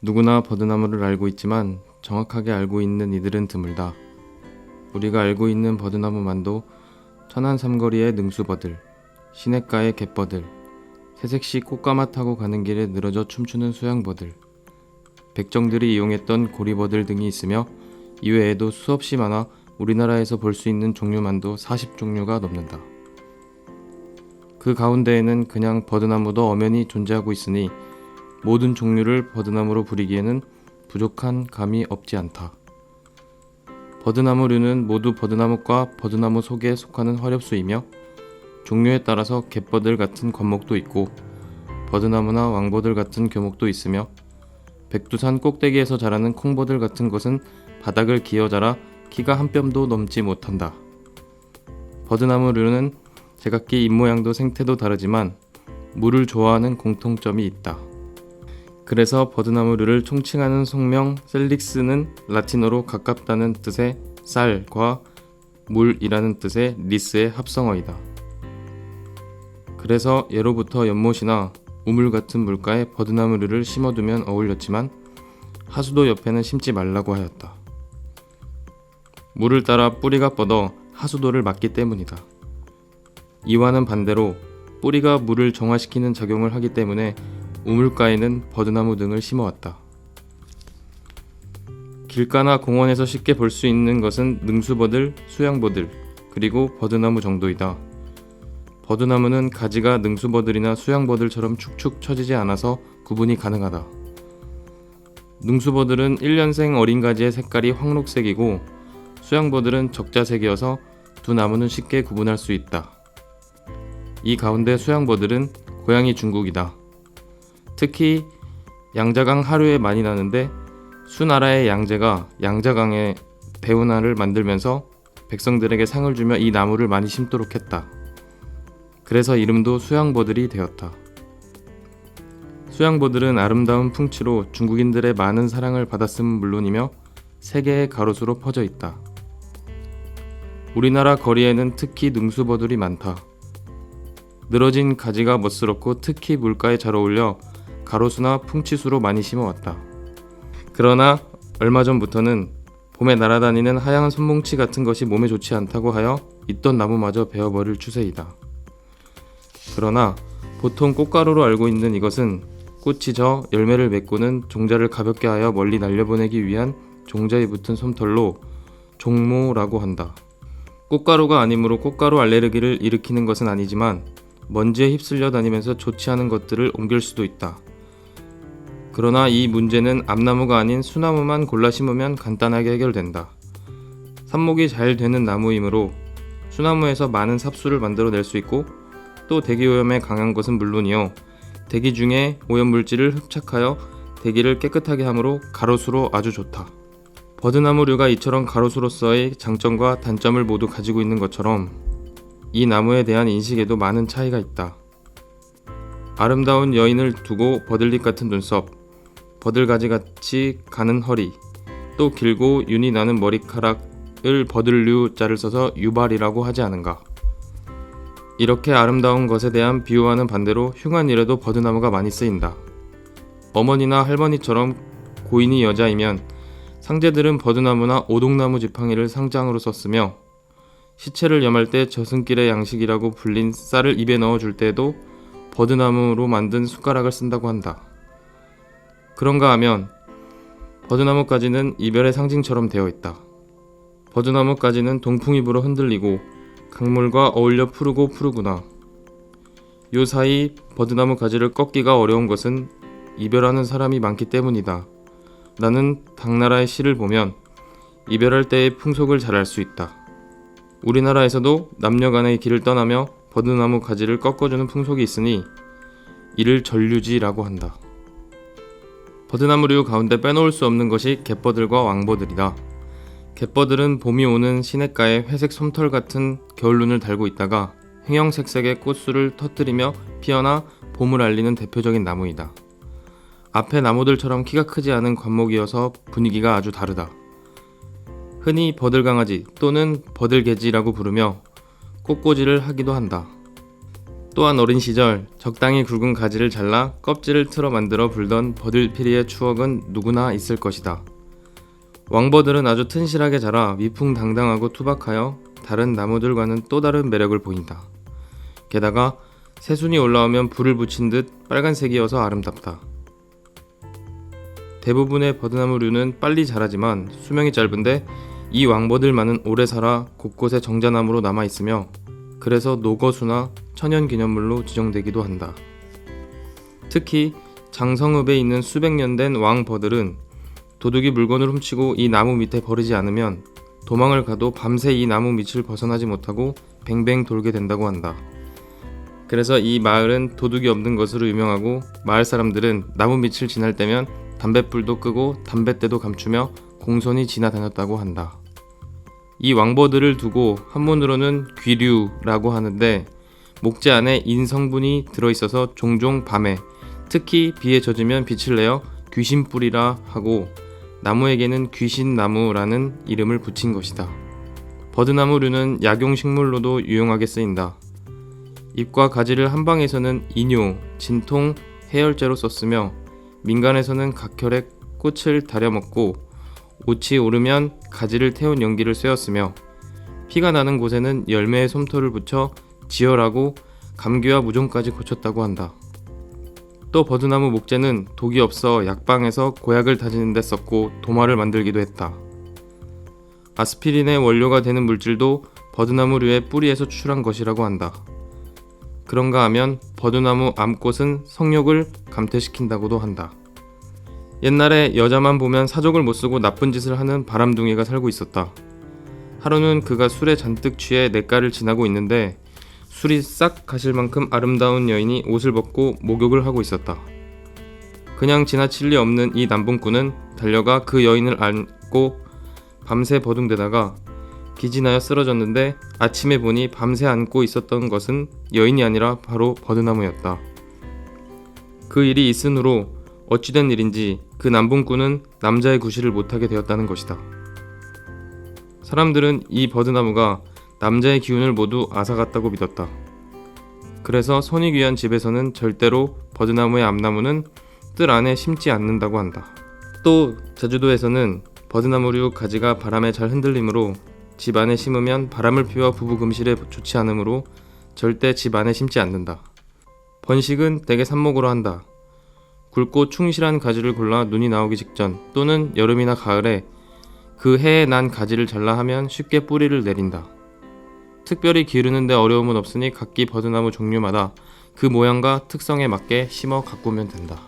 누구나 버드나무를 알고 있지만 정확하게 알고 있는 이들은 드물다. 우리가 알고 있는 버드나무만도 천안 삼거리의 능수버들, 시냇가의 갯버들, 새색시 꽃가마 타고 가는 길에 늘어져 춤추는 수양버들, 백정들이 이용했던 고리버들 등이 있으며 이외에도 수없이 많아 우리나라에서 볼 수 있는 종류만도 40종류가 넘는다. 그 가운데에는 그냥 버드나무도 엄연히 존재하고 있으니 모든 종류를 버드나무로 부르기에는 부족한 감이 없지 않다. 버드나무류는 모두 버드나무과 버드나무 속에 속하는 화렵수이며 종류에 따라서 갯버들 같은 관목도 있고 버드나무나 왕버들 같은 교목도 있으며 백두산 꼭대기에서 자라는 콩버들 같은 것은 바닥을 기어 자라 키가 한 뼘도 넘지 못한다. 버드나무류는 제각기 입모양도 생태도 다르지만 물을 좋아하는 공통점이 있다. 그래서 버드나무류를 총칭하는 속명 셀릭스는 라틴어로 가깝다는 뜻의 쌀과 물이라는 뜻의 리스의 합성어이다. 그래서 예로부터 연못이나 우물 같은 물가에 버드나무류를 심어두면 어울렸지만 하수도 옆에는 심지 말라고 하였다. 물을 따라 뿌리가 뻗어 하수도를 막기 때문이다. 이와는 반대로 뿌리가 물을 정화시키는 작용을 하기 때문에 우물가에는 버드나무 등을 심어왔다. 길가나 공원에서 쉽게 볼 수 있는 것은 능수버들, 수양버들, 그리고 버드나무 정도이다. 버드나무는 가지가 능수버들이나 수양버들처럼 축축 처지지 않아서 구분이 가능하다. 능수버들은 1년생 어린 가지의 색깔이 황록색이고 수양버들은 적자색이어서 두 나무는 쉽게 구분할 수 있다. 이 가운데 수양버들은 고향이 중국이다. 특히 양자강 하류에 많이 나는데 수나라의 양제가 양자강에 배운화를 만들면서 백성들에게 상을 주며 이 나무를 많이 심도록 했다. 그래서 이름도 수양버들이 되었다. 수양버들은 아름다운 풍치로 중국인들의 많은 사랑을 받았음은 물론이며 세계의 가로수로 퍼져 있다. 우리나라 거리에는 특히 능수버들이 많다. 늘어진 가지가 멋스럽고 특히 물가에 잘 어울려 가로수나 풍치수로 많이 심어왔다. 그러나 얼마 전부터는 봄에 날아다니는 하얀 손뭉치 같은 것이 몸에 좋지 않다고 하여 있던 나무마저 베어버릴 추세이다. 그러나 보통 꽃가루로 알고 있는 이것은 꽃이 져 열매를 맺고는 종자를 가볍게 하여 멀리 날려보내기 위한 종자에 붙은 솜털로 종모라고 한다. 꽃가루가 아니므로 꽃가루 알레르기를 일으키는 것은 아니지만 먼지에 휩쓸려 다니면서 좋지 않은 것들을 옮길 수도 있다. 그러나 이 문제는 암나무가 아닌 수나무만 골라 심으면 간단하게 해결된다. 삽목이 잘 되는 나무이므로 수나무에서 많은 삽수를 만들어낼 수 있고 또 대기오염에 강한 것은 물론이요 대기 중에 오염물질을 흡착하여 대기를 깨끗하게 하므로 가로수로 아주 좋다. 버드나무류가 이처럼 가로수로서의 장점과 단점을 모두 가지고 있는 것처럼 이 나무에 대한 인식에도 많은 차이가 있다. 아름다운 여인을 두고 버들잎 같은 눈썹, 버들가지같이 가는 허리, 또 길고 윤이 나는 머리카락을 버들류자를 써서 유발이라고 하지 않은가. 이렇게 아름다운 것에 대한 비유와는 반대로 흉한 일에도 버드나무가 많이 쓰인다. 어머니나 할머니처럼 고인이 여자이면 상제들은 버드나무나 오동나무 지팡이를 상장으로 썼으며 시체를 염할 때 저승길의 양식이라고 불린 쌀을 입에 넣어줄 때에도 버드나무로 만든 숟가락을 쓴다고 한다. 그런가 하면 버드나무까지는 이별의 상징처럼 되어 있다. 버드나무까지는 동풍이 불어 흔들리고 강물과 어울려 푸르구나. 요 사이 버드나무 가지를 꺾기가 어려운 것은 이별하는 사람이 많기 때문이다. 나는 당나라의 시를 보면 이별할 때의 풍속을 잘 알 수 있다. 우리나라에서도 남녀 간의 길을 떠나며 버드나무 가지를 꺾어주는 풍속이 있으니 이를 전류지라고 한다. 버드나무류 가운데 빼놓을 수 없는 것이 갯버들과 왕버들이다. 갯버들은 봄이 오는 시냇가에 회색 솜털 같은 겨울눈을 달고 있다가 형형색색의 꽃술을 터뜨리며 피어나 봄을 알리는 대표적인 나무이다. 앞에 나무들처럼 키가 크지 않은 관목이어서 분위기가 아주 다르다. 흔히 버들강아지 또는 버들개지라고 부르며 꽃꽂이를 하기도 한다. 또한 어린 시절 적당히 굵은 가지를 잘라 껍질을 틀어 만들어 불던 버들피리의 추억은 누구나 있을 것이다. 왕버들은 아주 튼실하게 자라 위풍당당하고 투박하여 다른 나무들과는 또 다른 매력을 보인다. 게다가 새순이 올라오면 불을 붙인 듯 빨간색이어서 아름답다. 대부분의 버드나무류는 빨리 자라지만 수명이 짧은데 이 왕버들만은 오래 살아 곳곳에 정자나무로 남아있으며 그래서 노거수나 천연기념물로 지정되기도 한다. 특히 장성읍에 있는 수백 년 된 왕버들은 도둑이 물건을 훔치고 이 나무 밑에 버리지 않으면 도망을 가도 밤새 이 나무 밑을 벗어나지 못하고 뱅뱅 돌게 된다고 한다. 그래서 이 마을은 도둑이 없는 것으로 유명하고 마을 사람들은 나무 밑을 지날 때면 담뱃불도 끄고 담뱃대도 감추며 공손히 지나다녔다고 한다. 이 왕버들을 두고 한문으로는 귀류라고 하는데 목재 안에 인성분이 들어있어서 종종 밤에 특히 비에 젖으면 빛을 내어 귀신뿔이라 하고 나무에게는 귀신나무라는 이름을 붙인 것이다. 버드나무류는 약용식물로도 유용하게 쓰인다. 잎과 가지를 한방에서는 인효, 진통, 해열제로 썼으며 민간에서는 각혈에 꽃을 다려 먹고 옷이 오르면 가지를 태운 연기를 쐬었으며 피가 나는 곳에는 열매의 솜털을 붙여 지혈하고 감기와 무좀까지 고쳤다고 한다. 또 버드나무 목재는 독이 없어 약방에서 고약을 다지는 데 썼고 도마를 만들기도 했다. 아스피린의 원료가 되는 물질도 버드나무류의 뿌리에서 추출한 것이라고 한다. 그런가 하면 버드나무 암꽃은 성욕을 감퇴시킨다고도 한다. 옛날에 여자만 보면 사족을 못쓰고 나쁜 짓을 하는 바람둥이가 살고 있었다. 하루는 그가 술에 잔뜩 취해 냇가를 지나고 있는데 술이 싹 가실 만큼 아름다운 여인이 옷을 벗고 목욕을 하고 있었다. 그냥 지나칠 리 없는 이 남분꾼은 달려가 그 여인을 안고 밤새 버둥대다가 기진하여 쓰러졌는데 아침에 보니 밤새 안고 있었던 것은 여인이 아니라 바로 버드나무였다. 그 일이 있은 후로 어찌된 일인지 그 남분꾼은 남자의 구실을 못하게 되었다는 것이다. 사람들은 이 버드나무가 남자의 기운을 모두 앗아갔다고 믿었다. 그래서 손이 귀한 집에서는 절대로 버드나무의 암나무는 뜰 안에 심지 않는다고 한다. 또 제주도에서는 버드나무류 가지가 바람에 잘 흔들리므로 집 안에 심으면 바람을 피워 부부 금실에 좋지 않으므로 절대 집 안에 심지 않는다. 번식은 대개 삽목으로 한다. 굵고 충실한 가지를 골라 눈이 나오기 직전 또는 여름이나 가을에 그 해에 난 가지를 잘라 하면 쉽게 뿌리를 내린다. 특별히 기르는데 어려움은 없으니 각기 버드나무 종류마다 그 모양과 특성에 맞게 심어 가꾸면 된다.